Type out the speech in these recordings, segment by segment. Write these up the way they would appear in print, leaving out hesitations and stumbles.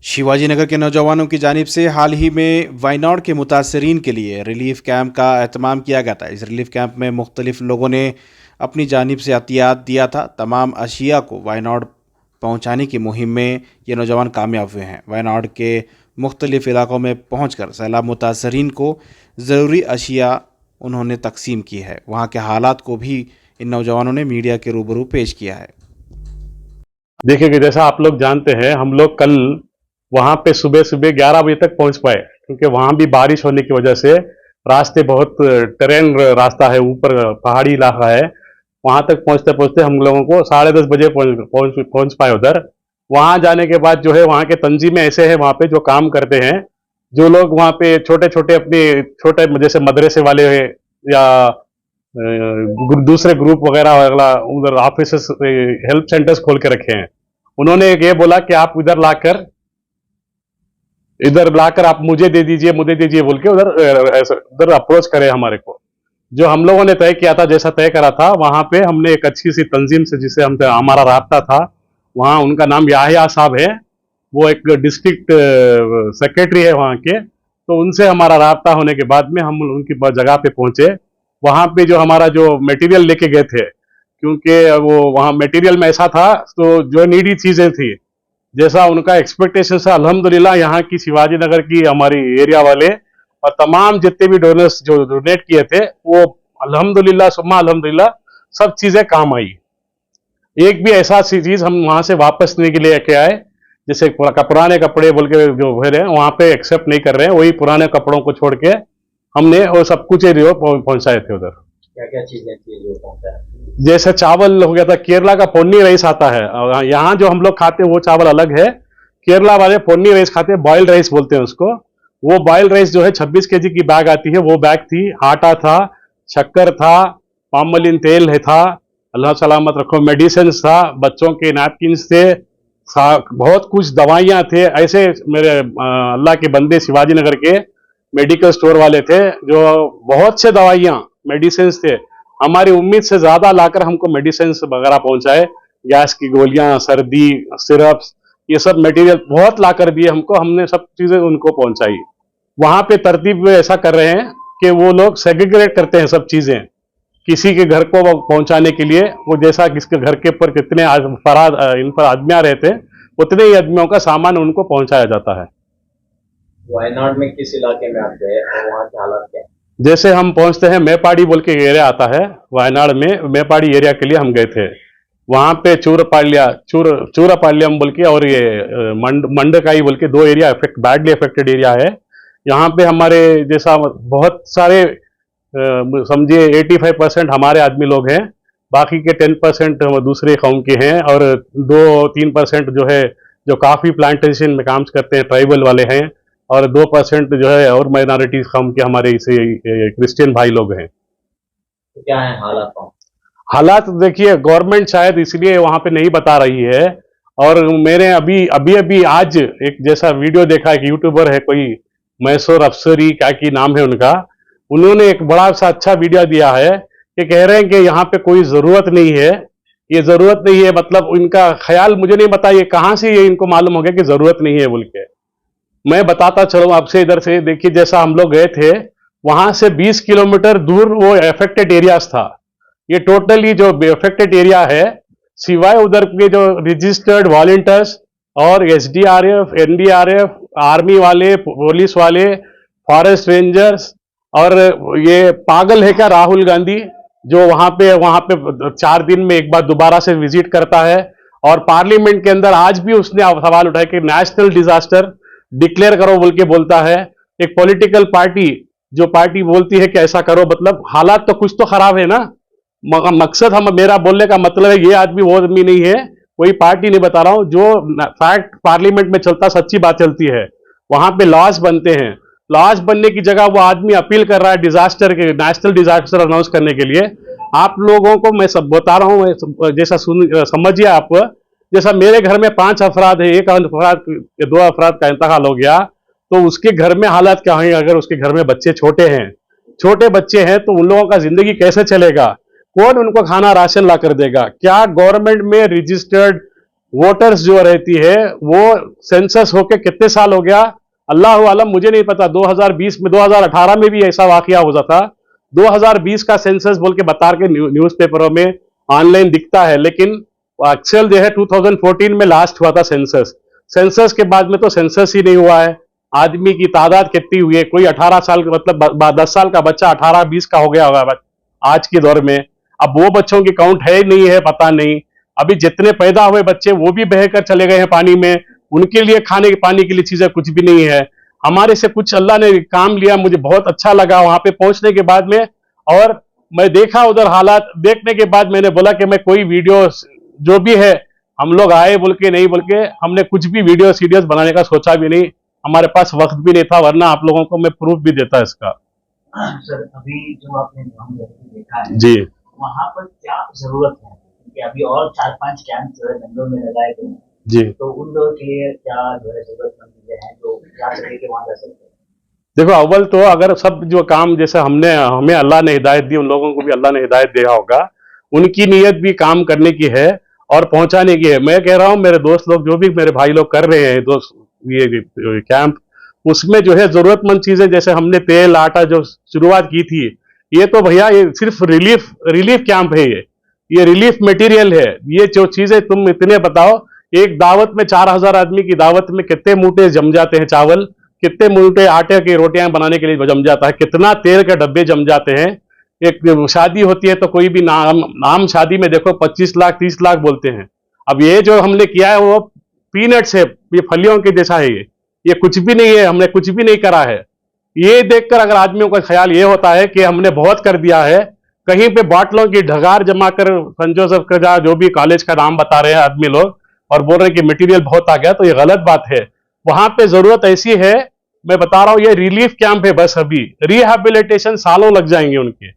शिवाजीनगर के नौजवानों की जानिब से हाल ही में वायनाड के मुतासरीन के लिए रिलीफ कैंप का एहतमाम किया गया था। इस रिलीफ कैंप में मुख्तलिफ लोगों ने अपनी जानिब से अतियात दिया था। तमाम अशिया को वायनाड पहुँचाने की मुहिम में ये नौजवान कामयाब हुए हैं। वायनाड के मुख्तलिफ इलाकों में पहुँच कर सैलाब मुतासरीन को ज़रूरी अशिया उन्होंने तकसीम की है। वहाँ के हालात को भी इन नौजवानों ने मीडिया के रूबरू पेश किया है। देखिए कि जैसा आप लोग जानते हैं, हम लोग कल वहां पे सुबह सुबह 11 बजे तक पहुंच पाए, क्योंकि वहां भी बारिश होने की वजह से रास्ते बहुत टेरेन रास्ता है, ऊपर पहाड़ी इलाका है। वहां तक पहुंचते पहुंचते हम लोगों को 10:30 बजे पहुंच पाए उधर। वहां जाने के बाद जो है वहां के तंजीमें ऐसे हैं, वहां पे जो काम करते हैं, जो लोग वहां पे छोटे छोटे अपने छोटे जैसे मदरसे वाले या दूसरे ग्रुप वगैरह उधर ऑफिस हेल्प सेंटर्स खोल के रखे हैं। उन्होंने ये बोला कि आप इधर लाकर आप मुझे दे दीजिए बोल के उधर अप्रोच करे हमारे को। जो हम लोगों ने तय किया था, जैसा तय करा था, वहां पे हमने एक अच्छी सी तंजीम से जिसे हमारा राब्ता था, वहां उनका नाम याहिया साहब है, वो एक डिस्ट्रिक्ट सेक्रेटरी है वहां के। तो उनसे हमारा राब्ता होने के बाद में हम उनकी जगह पे पहुंचे। वहां पे जो हमारा जो मटेरियल लेके गए थे, क्योंकि वो वहां मटेरियल में ऐसा था, तो जो नीडी चीजें थी, जैसा उनका एक्सपेक्टेशन था, अल्हम्दुलिल्लाह यहाँ की शिवाजी नगर की हमारी एरिया वाले और तमाम जितने भी डोनर्स जो डोनेट किए थे, वो अल्हम्दुलिल्लाह सुम्मा अल्हम्दुलिल्लाह सब चीजें काम आई। एक भी ऐसा सी चीज हम वहां से वापस लेने के लिए लेके आए, जैसे पुराने कपड़े बोल के जो भरे हैं वहां पे एक्सेप्ट नहीं कर रहे हैं, वही पुराने कपड़ों को छोड़ के हमने वो सब कुछ पहुंचाए थे उधर। क्या क्या चीजें थी जो पहुंचाया? जैसे चावल हो गया था, केरला का पोन्नी राइस आता है, यहाँ जो हम लोग खाते हैं वो चावल अलग है। केरला वाले पोन्नी राइस खाते हैं, बॉइल्ड राइस बोलते हैं उसको। वो बॉइल्ड राइस जो है 26 केजी की बैग आती है, वो बैग थी। आटा था, शक्कर था, पामलिन तेल है था, अल्लाह सलामत रखो, मेडिसिन था, बच्चों के नैपकिन्स थे, बहुत कुछ दवाइयां थे। ऐसे मेरे अल्लाह के बंदे शिवाजी नगर के मेडिकल स्टोर वाले थे, जो बहुत से दवाइयां मेडिसिन थे, हमारी उम्मीद से ज्यादा लाकर हमको मेडिसिन वगैरह पहुंचाए। गैस की गोलियां, सर्दी सिरप्स, ये सब मटेरियल बहुत लाकर दिए हमको, हमने सब चीजें उनको पहुंचाई। वहां पे तरतीब में ऐसा कर रहे हैं कि वो लोग सेग्रीगेट करते हैं सब चीजें, किसी के घर को पहुंचाने के लिए, वो जैसा किसके घर के ऊपर कितने इन पर आदमियां रहते हैं, उतने ही आदमियों का सामान उनको पहुंचाया जाता है। वायनाड में किस इलाके में आप गए और वहाँ के हालात क्या? जैसे हम पहुंचते हैं, मेपाड़ी बोल के एरिया आता है वायनाड में, मेपाड़ी एरिया के लिए हम गए थे। वहां पे चूरापाಳ್यम बोल के और ये मंडकाई बोल के दो एरिया बैडली अफेक्टेड एरिया है। यहाँ पे हमारे जैसा बहुत सारे समझिए 85% हमारे आदमी लोग हैं, बाकी के 10% दूसरे कौम के हैं, और 2-3% जो है जो काफी प्लांटेशन में काम करते हैं, ट्राइबल वाले हैं, और 2% जो है और माइनॉरिटी कौम के हमारे इसे क्रिश्चियन भाई लोग हैं। तो क्या है हालात? हालात देखिए, गवर्नमेंट शायद इसलिए वहां पे नहीं बता रही है। और मैंने अभी आज एक जैसा वीडियो देखा, एक यूट्यूबर है कोई मैसूर अफसरी क्या की नाम है उनका, उन्होंने एक बड़ा सा अच्छा वीडियो दिया है कि कह रहे हैं कि यहाँ पे कोई जरूरत नहीं है। ये जरूरत नहीं है मतलब इनका ख्याल, मुझे नहीं पता ये कहां से ये इनको मालूम हो गया कि जरूरत नहीं है बोल के। मैं बताता चलूं आपसे, इधर से देखिए, जैसा हम लोग गए थे वहां से 20 किलोमीटर दूर वो अफेक्टेड एरियाज था। ये टोटली जो अफेक्टेड एरिया है, सिवाय उधर के जो रजिस्टर्ड वॉलंटियर्स और एसडीआरएफ, एनडीआरएफ, आर्मी वाले, पुलिस वाले, फॉरेस्ट रेंजर्स, और ये पागल है क्या राहुल गांधी, जो वहां पे 4 दिन में एक बार दोबारा से विजिट करता है, और पार्लियामेंट के अंदर आज भी उसने सवाल उठाया कि नेशनल डिजास्टर डिक्लेयर करो बोल के बोलता है। एक पॉलिटिकल पार्टी जो पार्टी बोलती है कि ऐसा करो, मतलब हालात तो कुछ तो खराब है ना। मकसद मेरा बोलने का मतलब है, ये आदमी वो आदमी नहीं है, कोई पार्टी नहीं बता रहा हूं, जो फैक्ट पार्लियामेंट में चलता, सच्ची बात चलती है, वहां पे लॉज बनते हैं। लॉज बनने की जगह वो आदमी अपील कर रहा है डिजास्टर के, नेशनल डिजास्टर अनाउंस करने के लिए। आप लोगों को मैं सब बता रहा हूं, जैसा समझिए आप, जैसा मेरे घर में 5 अफराद है, 2 अफराद का इंतकाल हो गया, तो उसके घर में हालात क्या होंगे? अगर उसके घर में बच्चे छोटे बच्चे हैं तो उन लोगों का जिंदगी कैसे चलेगा? कौन उनको खाना राशन ला कर देगा? क्या गवर्नमेंट में रजिस्टर्ड वोटर्स जो रहती है वो सेंसस होके कितने साल हो गया अल्लाह आलम, मुझे नहीं पता। 2020 में, 2018 में भी ऐसा वाकया हुआ था। 2020 का सेंसस बोल के बता के न्यूज़पेपरों में ऑनलाइन दिखता है, लेकिन एक्चुअल जो है 2014 में लास्ट हुआ था सेंसस। सेंसस के बाद में तो सेंसस ही नहीं हुआ है। आदमी की तादाद कितनी हुई है? कोई 18 साल का, मतलब 10 साल का बच्चा 18-20 का हो गया होगा आज के दौर में। अब वो बच्चों की काउंट है नहीं है, पता नहीं। अभी जितने पैदा हुए बच्चे वो भी बहकर चले गए हैं पानी में। उनके लिए खाने के पानी के लिए चीजें कुछ भी नहीं है। हमारे से कुछ अल्लाह ने काम लिया, मुझे बहुत अच्छा लगा वहां पे पहुंचने के बाद में। और मैं देखा उधर हालात, देखने के बाद मैंने बोला कि मैं कोई वीडियो जो भी है, हम लोग आए बोल के नहीं, बोल के हमने कुछ भी वीडियो सीरियस बनाने का सोचा भी नहीं। हमारे पास वक्त भी नहीं था, वरना आप लोगों को मैं प्रूफ भी देता इसका। सर, अभी जो आपने ग्राउंड लेवल देखा है जी वहाँ पर क्या जरूरत है? क्योंकि अभी और 4-5 कैंप जो है बेंगलोर में लगाए गए हैं, जी। तो उन लोगों के लिए क्या जो है जरूरतमंद चीजें हैं जो जा सके के वहाँ जा सकते हैं? देखो, अव्वल तो अगर सब जो काम जैसे हमें अल्लाह ने हिदायत दी, उन लोगों को भी अल्लाह ने हिदायत दिया होगा। उनकी नीयत भी काम करने की है और पहुंचाने की है। मैं कह रहा हूं, मेरे दोस्त लोग जो भी मेरे भाई लोग कर रहे हैं दोस्त ये कैंप, उसमें जो है जरूरतमंद चीजें, जैसे हमने तेल आटा जो शुरुआत की थी, ये तो भैया ये सिर्फ रिलीफ कैंप है। ये रिलीफ मटेरियल है। ये जो चीजें तुम इतने बताओ, एक दावत में 4000 आदमी की दावत में कितने मूठे जम जाते हैं चावल, कितने मूठे आटे की रोटियां बनाने के लिए जम जाता है, कितना तेल के डब्बे जम जाते हैं। एक शादी होती है तो कोई भी नाम शादी में देखो 25 लाख 30 लाख बोलते हैं। अब ये जो हमने किया है वो पीनट्स है, ये फलियों के जैसा है। ये कुछ भी नहीं है, हमने कुछ भी नहीं करा है। ये देखकर अगर आदमियों का ख्याल ये होता है कि हमने बहुत कर दिया है, कहीं पे बॉटलों की ढगार जमा कर संत जोसेफ का जो भी कॉलेज का नाम बता रहे हैं आदमी लोग और बोल रहे हैं कि मटेरियल बहुत आ गया, तो ये गलत बात है। वहां पे जरूरत ऐसी है, मैं बता रहा हूं, ये रिलीफ कैंप है बस। अभी रिहैबिलिटेशन सालों लग जाएंगे। उनके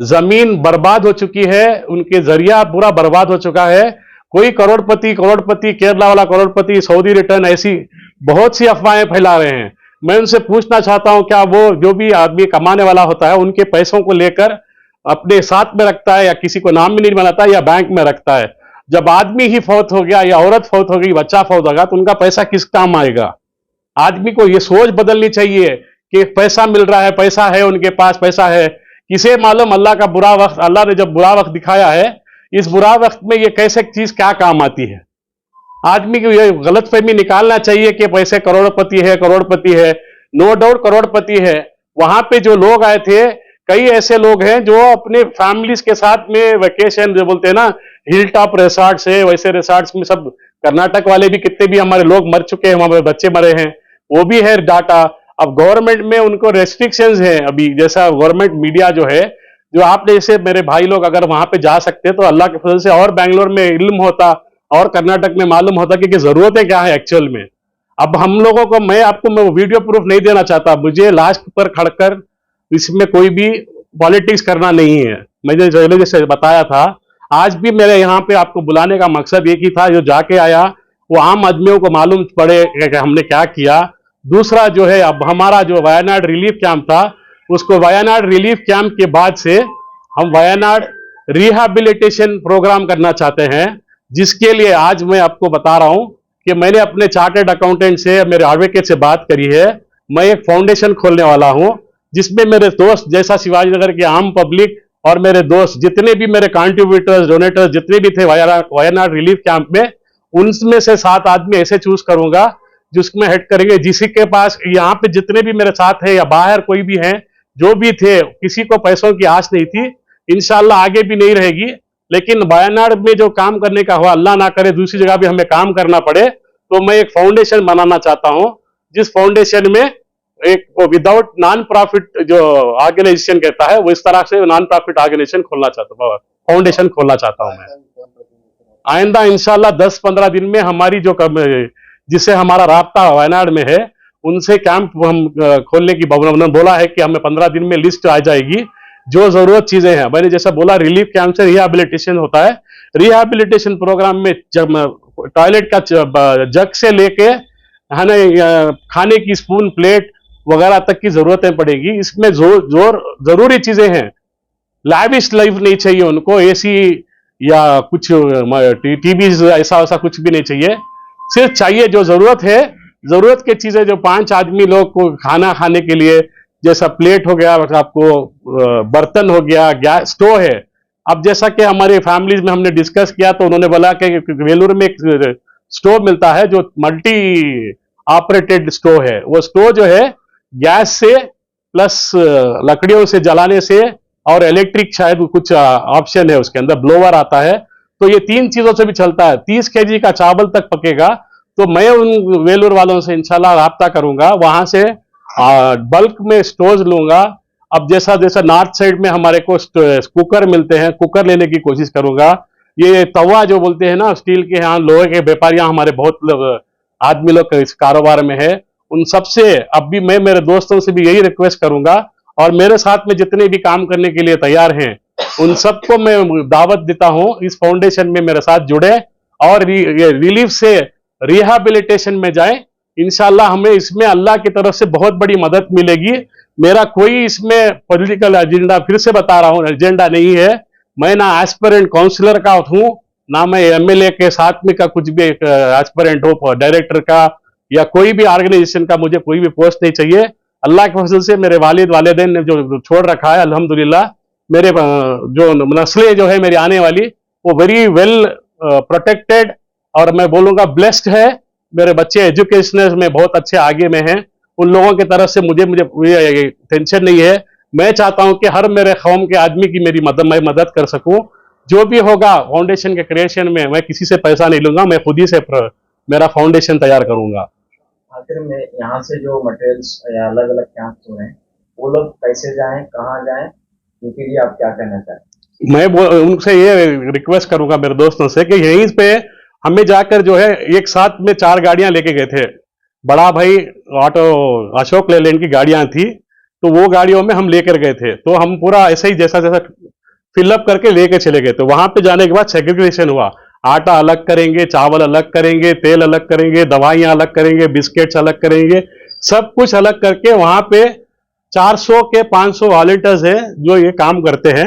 जमीन बर्बाद हो चुकी है, उनके जरिया पूरा बर्बाद हो चुका है। कोई करोड़पति केरला वाला करोड़पति सऊदी रिटर्न, ऐसी बहुत सी अफवाहें फैला रहे हैं। मैं उनसे पूछना चाहता हूं, क्या वो जो भी आदमी कमाने वाला होता है उनके पैसों को लेकर अपने साथ में रखता है, या किसी को नाम भी नहीं बनाता, या बैंक में रखता है? जब आदमी ही फौत हो गया या औरत फौत हो गई, बच्चा फौत होगा, तो उनका पैसा किस काम आएगा? आदमी को ये सोच बदलनी चाहिए कि पैसा मिल रहा है, पैसा है, उनके पास पैसा है। किसे मालूम अल्लाह का बुरा वक्त, अल्लाह ने जब बुरा वक्त दिखाया है, इस बुरा वक्त में ये कैसे चीज क्या काम आती है? आदमी को ये गलतफहमी निकालना चाहिए कि पैसे करोड़पति है। नो डाउट करोड़पति है। वहां पे जो लोग आए थे, कई ऐसे लोग हैं जो अपने फैमिलीज के साथ में वेकेशन, जो बोलते हैं ना हिल टॉप रिसॉर्ट्स है, वैसे रिसॉर्ट्स में सब कर्नाटक वाले भी कितने भी हमारे लोग मर चुके हैं, हमारे बच्चे मरे हैं, वो भी है डाटा। अब गवर्नमेंट में उनको रेस्ट्रिक्शंस हैं। अभी जैसा गवर्नमेंट मीडिया जो है, जो आपने जैसे मेरे भाई लोग अगर वहां पे जा सकते तो अल्लाह के फजल से और बेंगलोर में इल्म होता और कर्नाटक में मालूम होता कि जरूरतें क्या है एक्चुअल में। अब हम लोगों को, मैं वीडियो प्रूफ नहीं देना चाहता, मुझे लास्ट पर खड़कर इसमें कोई भी पॉलिटिक्स करना नहीं है। मैंने जैसे बताया था, आज भी मेरे यहाँ पे आपको बुलाने का मकसद एक ही था, जो जाके आया वो आम आदमियों को मालूम पड़े कि हमने क्या किया। दूसरा जो है, अब हमारा जो वायनाड रिलीफ कैंप था, उसको वायनाड रिलीफ कैंप के बाद से हम वायनाड रिहैबिलिटेशन प्रोग्राम करना चाहते हैं, जिसके लिए आज मैं आपको बता रहा हूं कि मैंने अपने चार्टर्ड अकाउंटेंट से, मेरे एडवोकेट से बात करी है। मैं एक फाउंडेशन खोलने वाला हूं, जिसमें मेरे दोस्त जैसा शिवाजी नगर के आम पब्लिक और मेरे दोस्त जितने भी मेरे कंट्रीब्यूटर्स, डोनेटर्स जितने भी थे वायनाड रिलीफ कैंप में, उनमें से 7 आदमी ऐसे चूज करूंगा जिसमें हेड करेंगे। जिसी के पास यहाँ पे जितने भी मेरे साथ है या बाहर कोई भी हैं, जो भी थे, किसी को पैसों की आस नहीं थी, इंशाल्लाह आगे भी नहीं रहेगी। लेकिन वायनाड में जो काम करने का हुआ, अल्लाह ना करे दूसरी जगह भी हमें काम करना पड़े, तो मैं एक फाउंडेशन बनाना चाहता हूं, जिस फाउंडेशन में एक विदाउट नॉन प्रॉफिट जो ऑर्गेनाइजेशन कहता है, वो इस तरह से नॉन प्रॉफिट ऑर्गेनाइजेशन खोलना चाहता हूँ, फाउंडेशन खोलना चाहता हूं मैं। आइंदा इंशाल्लाह 10-15 दिन में हमारी जो जिससे हमारा राब्ता वायनाड में है, उनसे कैंप हम खोलने की उन्होंने बोला है कि हमें 15 दिन में लिस्ट आ जाएगी जो जरूरत चीजें हैं। मैंने जैसा बोला, रिलीफ कैंप से रिहैबिलिटेशन होता है। रिहैबिलिटेशन प्रोग्राम में टॉयलेट का जग से लेके है ना, खाने की स्पून प्लेट वगैरह तक की जरूरतें पड़ेगी। इसमें जरूरी चीजें हैं। लैविश लाइफ नहीं चाहिए उनको, एसी या कुछ टीवी ऐसा वैसा कुछ भी नहीं चाहिए। सिर्फ चाहिए जो जरूरत है, जरूरत की चीजें, जो 5 आदमी लोग को खाना खाने के लिए, जैसा प्लेट हो गया आपको, बर्तन हो गया, गैस स्टोव है। अब जैसा कि हमारे फैमिलीज में हमने डिस्कस किया तो उन्होंने बोला कि वेलूर में एक स्टोव मिलता है जो मल्टी ऑपरेटेड स्टोव है। वो स्टोव जो है गैस से प्लस लकड़ियों से जलाने से और इलेक्ट्रिक शायद कुछ ऑप्शन है उसके अंदर, ब्लोवर आता है, तो ये 3 चीजों से भी चलता है। 30 केजी का चावल तक पकेगा। तो मैं उन वेलूर वालों से इंशाल्लाह राब्ता करूंगा, वहां से बल्क में स्टोव लूंगा। अब जैसा जैसा नॉर्थ साइड में हमारे को कुकर मिलते हैं, कुकर लेने की कोशिश करूंगा। ये तवा जो बोलते हैं ना स्टील के, यहाँ लोहे के व्यापारियां हमारे बहुत लोग आदमी लोग इस कारोबार में है, उन सबसे अब भी मैं मेरे दोस्तों से भी यही रिक्वेस्ट करूंगा, और मेरे साथ में जितने भी काम करने के लिए तैयार हैं उन सबको मैं दावत देता हूं इस फाउंडेशन में मेरे साथ जुड़े और रिलीफ से रिहैबिलिटेशन में जाएं। इंशाल्लाह हमें इसमें अल्लाह की तरफ से बहुत बड़ी मदद मिलेगी। मेरा कोई इसमें पॉलिटिकल एजेंडा, फिर से बता रहा हूं, एजेंडा नहीं है। मैं ना एस्पिरेंट काउंसलर का हूं, ना मैं एमएलए के साथ में का कुछ भी एस्पिरेंट हो, डायरेक्टर का या कोई भी ऑर्गेनाइजेशन का मुझे कोई भी पोस्ट नहीं चाहिए। अल्लाह के फजल से मेरे वालिदैन ने जो छोड़ रखा है, अल्हम्दुलिल्लाह मेरे जो नस्लें जो है मेरी आने वाली, वो वेरी वेल प्रोटेक्टेड और मैं बोलूंगा ब्लेस्ड है। मेरे बच्चे एजुकेशन में बहुत अच्छे आगे में हैं। उन लोगों की तरफ से मुझे टेंशन नहीं है। मैं चाहता हूं कि हर मेरे कौम के आदमी की मैं मदद कर सकूं। जो भी होगा फाउंडेशन के क्रिएशन में, मैं किसी से पैसा नहीं लूंगा, मैं खुद ही से मेरा फाउंडेशन तैयार करूंगा। आखिर में यहाँ से जो मटेरियल्स या अलग अलग कैंप्स हो रहे हैं, वो लोग कैसे जाएं, कहाँ जाएं, उनके लिए आप क्या कहना चाहते हैं? मैं उनसे ये रिक्वेस्ट करूंगा मेरे दोस्तों से कि यहीं पे हमें जाकर जो है, एक साथ में 4 गाड़ियां लेके गए थे। बड़ा भाई ऑटो अशोक लेलैंड की गाड़ियां थी, तो वो गाड़ियों में हम लेकर गए थे। तो हम पूरा ऐसे ही जैसा जैसा फिलअप करके लेके चले गए। तो वहां पे जाने के बाद सेग्रीगेशन हुआ। आटा अलग करेंगे, चावल अलग करेंगे, तेल अलग करेंगे, दवाइयां अलग करेंगे, बिस्किट्स अलग करेंगे, सब कुछ अलग करके वहां पे 400 के 500 वॉलंटियर्स हैं जो ये काम करते हैं।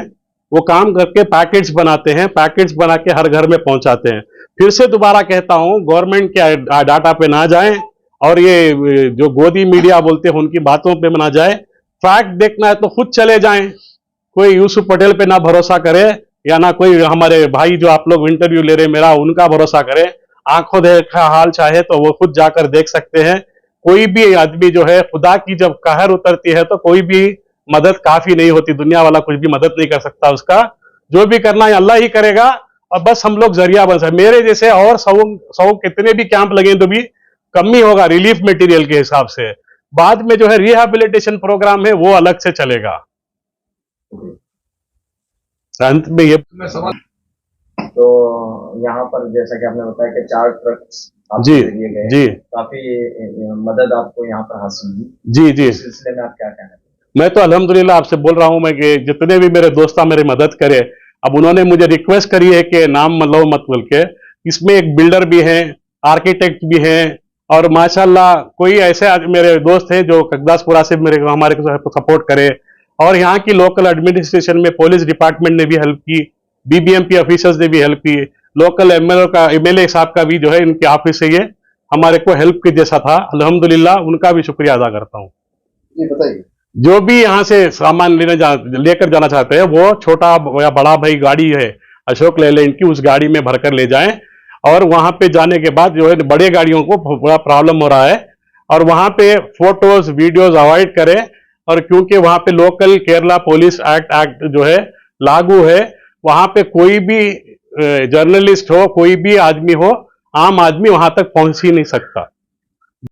वो काम करके पैकेट्स बनाते हैं, पैकेट्स बना के हर घर में पहुंचाते हैं। फिर से दोबारा कहता हूं, गवर्नमेंट के डाटा पे ना जाएं और ये जो गोदी मीडिया बोलते हैं उनकी बातों पे ना जाए। फैक्ट देखना है तो खुद चले जाएं। कोई यूसुफ पटेल पे ना भरोसा करे, या ना कोई हमारे भाई जो आप लोग इंटरव्यू ले रहे मेरा, उनका भरोसा करे। आंखों देखा हाल चाहे तो वो खुद जाकर देख सकते हैं। कोई भी आदमी जो है, खुदा की जब कहर उतरती है तो कोई भी मदद काफी नहीं होती, दुनिया वाला कुछ भी मदद नहीं कर सकता उसका। जो भी करना है अल्लाह ही करेगा, और बस हम लोग जरिया बन सकते। मेरे जैसे और 100 कितने भी कैंप लगे तो भी कमी होगा रिलीफ मटेरियल के हिसाब से। बाद में जो है रिहैबिलिटेशन प्रोग्राम है वो अलग से चलेगा। अंत में ये तो यहाँ पर जैसा कि आपने बताया कि 4 ट्रक्स जी दिए गए, जी काफी मदद आपको यहाँ पर हासिल हुई। जी जी इस सिलसिले में आप क्या कहना चाहते मैं तो अल्हम्दुलिल्लाह आपसे बोल रहा हूं मैं कि जितने भी मेरे दोस्त मेरी मदद करे। अब उन्होंने मुझे रिक्वेस्ट करी है कि नाम लो मत बोल के। इसमें एक बिल्डर भी हैं, आर्किटेक्ट भी हैं, और माशाल्लाह कोई ऐसे मेरे दोस्त हैं जो कगदासपुरा से हमारे को सपोर्ट करे। और यहाँ की लोकल एडमिनिस्ट्रेशन में पुलिस डिपार्टमेंट ने भी हेल्प की, बीबीएमपी ऑफिसर्स ने भी हेल्प की, लोकल एमएलए साहब का भी जो है इनके ऑफिस से ये हमारे को हेल्प के जैसा था। अल्हम्दुलिल्लाह उनका भी शुक्रिया अदा करता हूँ। जी बताइए। जो भी यहाँ से सामान लेकर जाना चाहते हैं, वो छोटा या बड़ा भाई गाड़ी है अशोक लेलैंड की, उस गाड़ी में भरकर ले जाएं। और वहां पे जाने के बाद जो है बड़े गाड़ियों को बड़ा प्रॉब्लम हो रहा है, और वहां पे फोटोज वीडियोज अवॉइड करें। और क्योंकि वहां पे लोकल केरला पुलिस एक्ट जो है लागू है, वहां पे कोई भी जर्नलिस्ट हो, कोई भी आदमी हो, आम आदमी वहां तक पहुंच ही नहीं सकता।